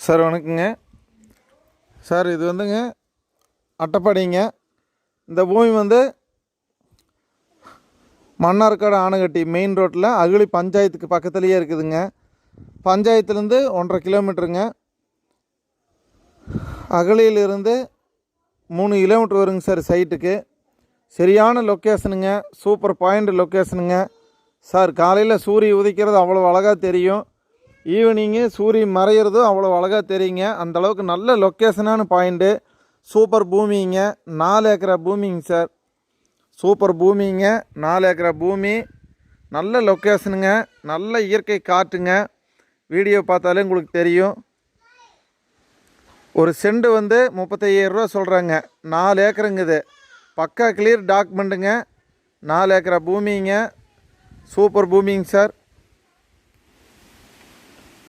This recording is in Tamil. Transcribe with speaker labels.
Speaker 1: சார் வணக்கங்க சார். இது வந்துங்க அட்டப்பாடிங்க. இந்த பூமி வந்து மன்னார்காடு ஆனகட்டி மெயின் ரோட்டில் அகழி பஞ்சாயத்துக்கு பக்கத்துலேயே இருக்குதுங்க. பஞ்சாயத்துலேருந்து 1.5 கிலோமீட்டருங்க. அகழியிலிருந்து 3 கிலோமீட்டர் வருங்க சார் சைட்டுக்கு. சரியான லொக்கேஷனுங்க, சூப்பர் பாயிண்ட் லொக்கேஷனுங்க சார். காலையில் சூரியன் உதிக்கிறது அவ்வளோ அழகாக தெரியும், ஈவினிங்கு சூரியன் மறையிறதும் அவ்வளோ அழகாக தெரியுங்க. அந்தளவுக்கு நல்ல லொக்கேஷனான பாயிண்ட்டு, சூப்பர் பூமிங்க. 4 ஏக்கரா பூமிங்க சார். சூப்பர் பூமிங்க, 4 ஏக்கரா பூமி, நல்ல லொக்கேஷனுங்க, நல்ல இயற்கை காற்றுங்க. வீடியோ பார்த்தாலே உங்களுக்கு தெரியும். ஒரு செண்டு வந்து 35,000 ரூபா சொல்கிறாங்க. 4 ஏக்கருங்குது, பக்கா கிளியர் டாக்குமெண்ட்டுங்க. 4 ஏக்கரா பூமிங்க, சூப்பர் பூமிங்க சார்.